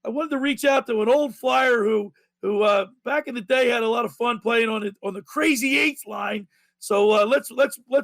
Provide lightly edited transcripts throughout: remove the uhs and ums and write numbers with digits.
I wanted to reach out to an old Flyer who back in the day had a lot of fun playing on the Crazy Eights line. So let's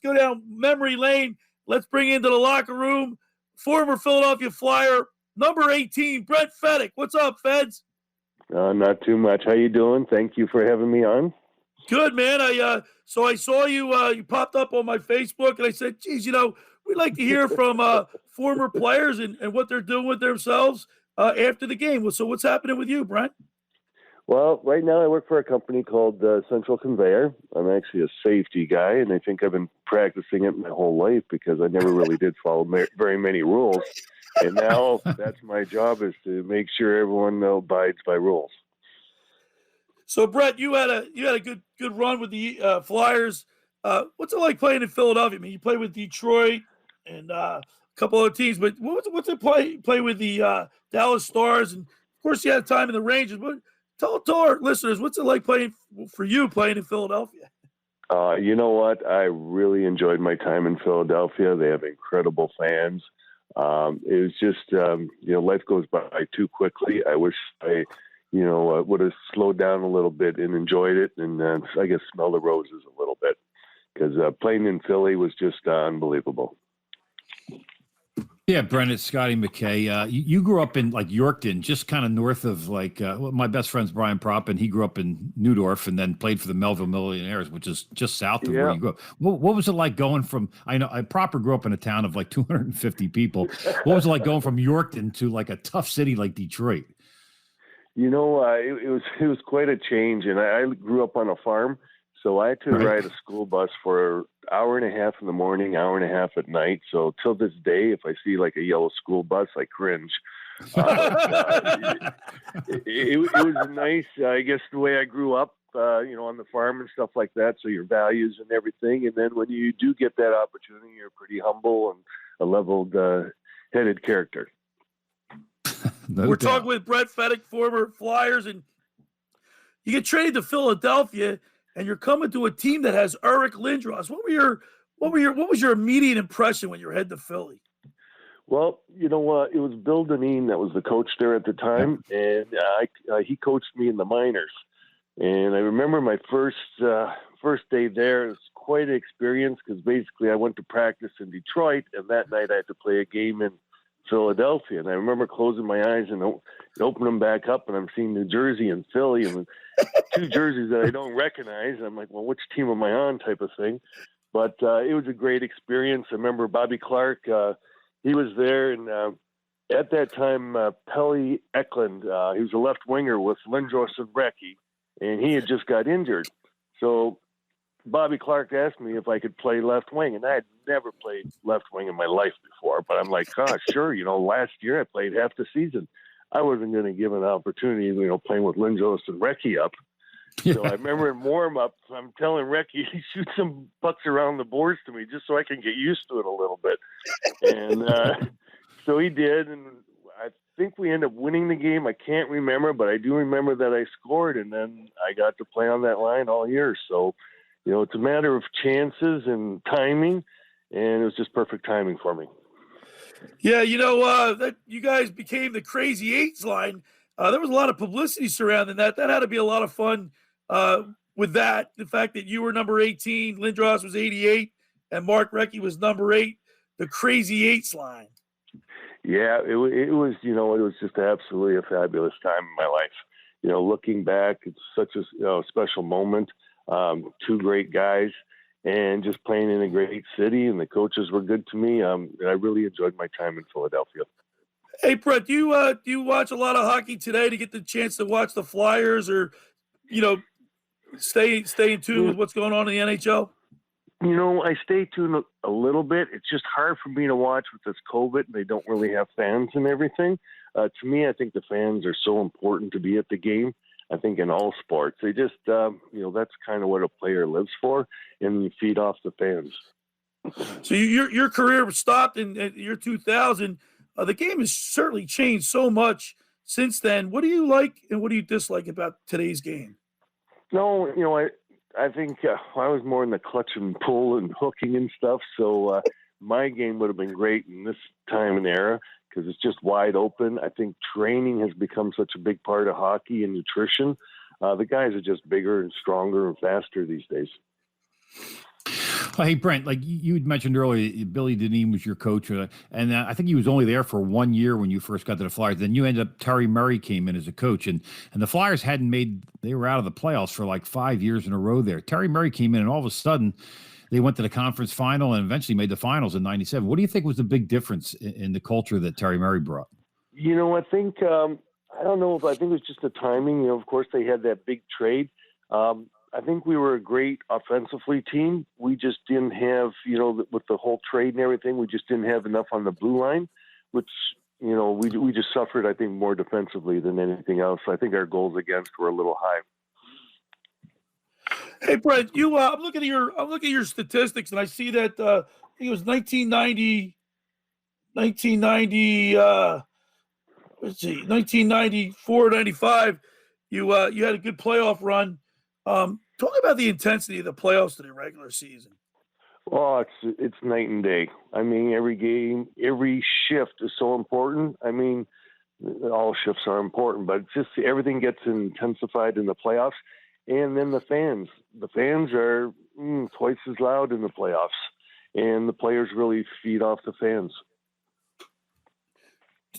go down memory lane. Let's bring into the locker room former Philadelphia Flyer number 18, Brent Fedyk. What's up, Feds? Not too much. How you doing? Thank you for having me on. Good, man. So I saw you. You popped up on my Facebook, and I said, "Geez, we'd like to hear from former players and what they're doing with themselves after the game." So what's happening with you, Brent? Well, right now I work for a company called Central Conveyor. I'm actually a safety guy, and I think I've been practicing it my whole life because I never really did follow very many rules. And now that's my job, is to make sure everyone abides by rules. So, Brett, you had a good run with the Flyers. What's it like playing in Philadelphia? I mean, you played with Detroit and a couple other teams, but what's it play with the Dallas Stars? And of course, you had time in the Rangers. But tell our listeners, what's it like playing in Philadelphia? You know what? I really enjoyed my time in Philadelphia. They have incredible fans. It was just, life goes by too quickly. I wish I would have slowed down a little bit and enjoyed it, and I guess smell the roses a little bit, because playing in Philly was just unbelievable. Yeah, Brent, it's Scotty McKay. You grew up in Yorkton, just kind of north of my best friend's Brian Propp, and he grew up in Neudorf and then played for the Melville Millionaires, which is just south of where you grew up. What was it like going from? I proper grew up in a town of 250 people. What was it like going from Yorkton to a tough city like Detroit? It was quite a change, and I grew up on a farm, so I had to ride a school bus for an hour and a half in the morning, hour and a half at night. So till this day, if I see a yellow school bus, I cringe. It was nice, I guess, the way I grew up, on the farm and stuff like that. So your values and everything, and then when you do get that opportunity, you're pretty humble and a leveled-headed character. We're talking with Brent Fedyk, former Flyers, and you get traded to Philadelphia, and you're coming to a team that has Eric Lindros. What was your immediate impression when you were heading to Philly? Well, it was Bill Dineen that was the coach there at the time, and he coached me in the minors. And I remember my first day there. It was quite an experience, because basically I went to practice in Detroit, and that night I had to play a game in Philadelphia. And I remember closing my eyes and opening them back up, and I'm seeing New Jersey and Philly, and two jerseys that I don't recognize. I'm like, well, which team am I on, type of thing. But it was a great experience. I remember Bobby Clark, he was there, and at that time, Pelle Eklund, he was a left winger with Lindros and Recchi, and he had just got injured. So Bobby Clark asked me if I could play left wing, and I had never played left wing in my life before. But I'm like, sure. Last year I played half the season. I wasn't going to give an opportunity, playing with Lindros and Recchi up. So I remember in warm-up, I'm telling Recchi, shoot some pucks around the boards to me just so I can get used to it a little bit. And so he did, and I think we ended up winning the game. I can't remember, but I do remember that I scored, and then I got to play on that line all year. So it's a matter of chances and timing, and it was just perfect timing for me. Yeah, that you guys became the Crazy Eights line. There was a lot of publicity surrounding that. That had to be a lot of fun with that. The fact that you were number 18, Lindros was 88, and Mark Recchi was number 8, the Crazy Eights line. Yeah, it was, it was just absolutely a fabulous time in my life. Looking back, it's such a special moment. Two great guys, and just playing in a great city, and the coaches were good to me. I really enjoyed my time in Philadelphia. Hey, Brett, do you watch a lot of hockey today to get the chance to watch the Flyers, or stay in tune with what's going on in the NHL? I stay tuned a little bit. It's just hard for me to watch with this COVID, and they don't really have fans and everything. To me, I think the fans are so important to be at the game. I think in all sports, they just, that's kind of what a player lives for, and you feed off the fans. So your career stopped in year 2000. The game has certainly changed so much since then. What do you like and what do you dislike about today's game? No, I think I was more in the clutch and pull and hooking and stuff. So my game would have been great in this time and era, because it's just wide open. I think training has become such a big part of hockey and nutrition. The guys are just bigger and stronger and faster these days. Hey, Brent, like you had mentioned earlier, Billy Dineen was your coach, and I think he was only there for 1 year when you first got to the Flyers. Then you ended up, Terry Murray came in as a coach, and the Flyers they were out of the playoffs for like 5 years in a row there. Terry Murray came in, and all of a sudden, they went to the conference final and eventually made the finals in '97. What do you think was the big difference in the culture that Terry Murray brought? I think, I don't know if I think it was just the timing. Of course, they had that big trade. I think we were a great offensively team. We just didn't have, with the whole trade and everything, we just didn't have enough on the blue line, which, we just suffered, I think, more defensively than anything else. I think our goals against were a little high. Hey, Brent, I'm looking at your statistics, and I see that I think it was 1990. 1994, 95. You had a good playoff run. Talk about the intensity of the playoffs to the regular season. Well, it's night and day. I mean, every game, every shift is so important. I mean, all shifts are important, but it's just everything gets intensified in the playoffs. And then the fans are twice as loud in the playoffs, and the players really feed off the fans.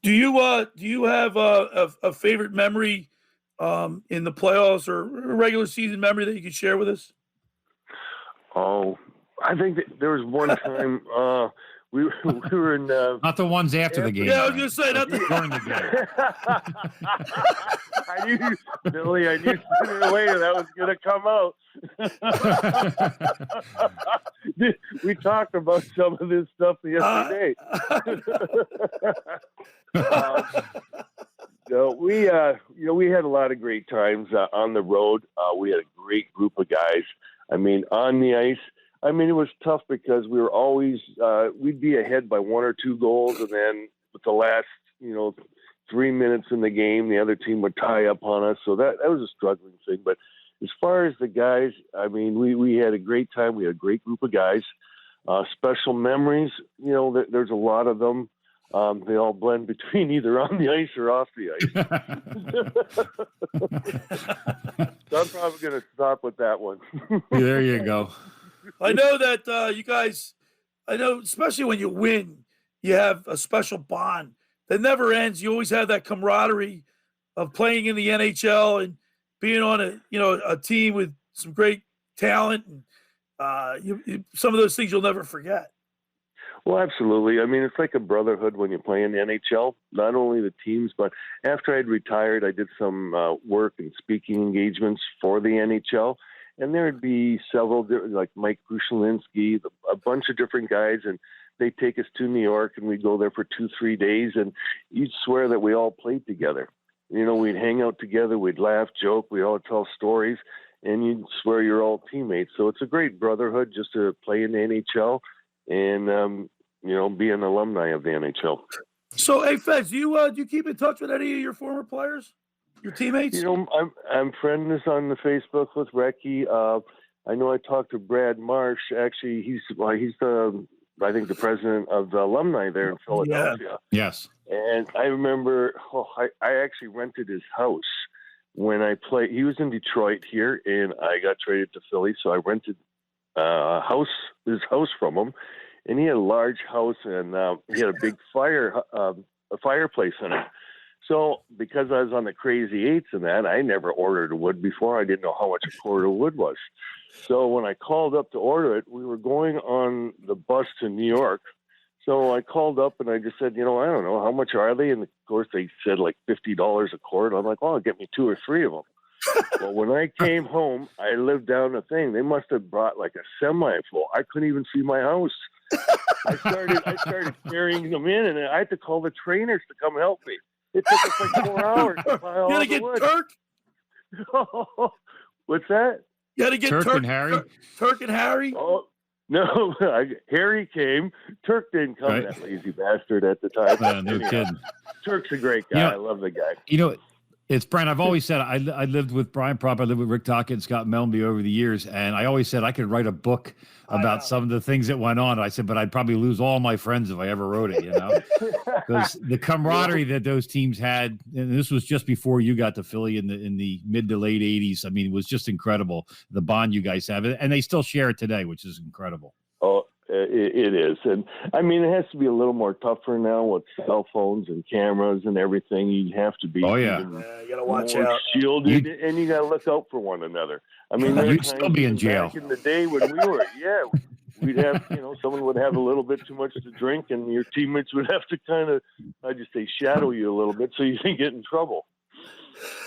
Do you have a favorite memory in the playoffs or a regular season memory that you could share with us? Oh, I think that there was one time we were in not the ones after the game. Yeah, I was going to say not during the game. I knew, Billy. I knew sooner or later that was going to come out. We talked about some of this stuff the other day. So we had a lot of great times on the road. We had a great group of guys. I mean, on the ice, it was tough because we were always we'd be ahead by 1 or 2 goals, and then with the last 3 minutes in the game, the other team would tie up on us. So that was a struggling thing. But as far as the guys, we had a great time. We had a great group of guys. Special memories, there's a lot of them. They all blend between either on the ice or off the ice. So I'm probably going to stop with that one. There you go. I know that you guys, especially when you win, you have a special bond that never ends. You always have that camaraderie of playing in the NHL and being on a team with some great talent, and some of those things you'll never forget. Well, absolutely. It's like a brotherhood when you play in the NHL, not only the teams, but after I'd retired, I did some work and speaking engagements for the NHL. And there'd be several, like Mike Krushelinski, a bunch of different guys, and they'd take us to New York, and we'd go there for 2-3 days, and you'd swear that we all played together. We'd hang out together, we'd laugh, joke, we'd all tell stories, and you'd swear you're all teammates. So it's a great brotherhood just to play in the NHL and, be an alumni of the NHL. So, hey, Feds, do you keep in touch with any of your former players? Your teammates? I'm friends on the Facebook with Recchi. I know I talked to Brad Marsh. Actually, he's the the president of the alumni there in Philadelphia. Yeah. Yes. And I remember, I actually rented his house when I played. He was in Detroit here, and I got traded to Philly, so I rented his house from him. And he had a large house, and he had a big a fireplace in it. So because I was on the Crazy Eights and that, I never ordered wood before. I didn't know how much a cord of wood was. So when I called up to order it, we were going on the bus to New York. So I called up and I just said, I don't know, how much are they? And of course they said like $50 a cord. I'm like, well, get me 2 or 3 of them. Well, when I came home, I lived down the thing. They must have brought like a semi full. I couldn't even see my house. I started carrying them in, and I had to call the trainers to come help me. It took us like 4 hours to buy all the wood. Turk? What's that? You got to get Turk and Harry? Turk and Harry? Oh, no. Harry came. Turk didn't come, right. That lazy bastard at the time. No kidding. Turk's a great guy. I love the guy. It's Brent. I've always said I lived with Brian Propp. I lived with Rick Tocchet and Scott Melby over the years, and I always said I could write a book about some of the things that went on. I said, but I'd probably lose all my friends if I ever wrote it. Because the camaraderie that those teams had, and this was just before you got to Philly in the mid to late '80s. I mean, it was just incredible the bond you guys have, and they still share it today, which is incredible. Oh, it is. And I mean, it has to be a little more tougher now with cell phones and cameras and everything. You have to be you got to watch out. Shielded, and you got to look out for one another. I mean, you'd still be in jail. Back in the day when we were, we'd have, someone would have a little bit too much to drink, and your teammates would have to kind of, I just say, shadow you a little bit so you didn't get in trouble.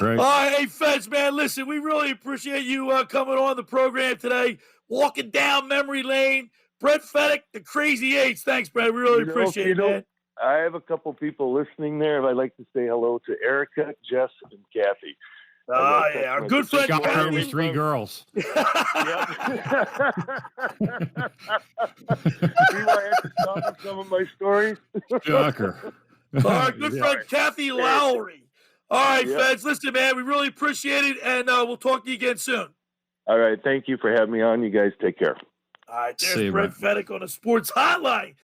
Right. All right, hey, Feds, man, listen, we really appreciate you coming on the program today, walking down memory lane. Brent Fedyk, the Crazy Eights. Thanks, Brent. We really appreciate it, man. I have a couple people listening there, and I'd like to say hello to Erica, Jess, and Kathy. Our good friend Kathy. With 3 girls. See why I had to stop in some of my stories? Shocker. Our good friend Kathy Lowry. All right, Feds, listen, man, we really appreciate it, and we'll talk to you again soon. All right, thank you for having me on. You guys take care. All right, there's Brent Fedyk on a sports hotline.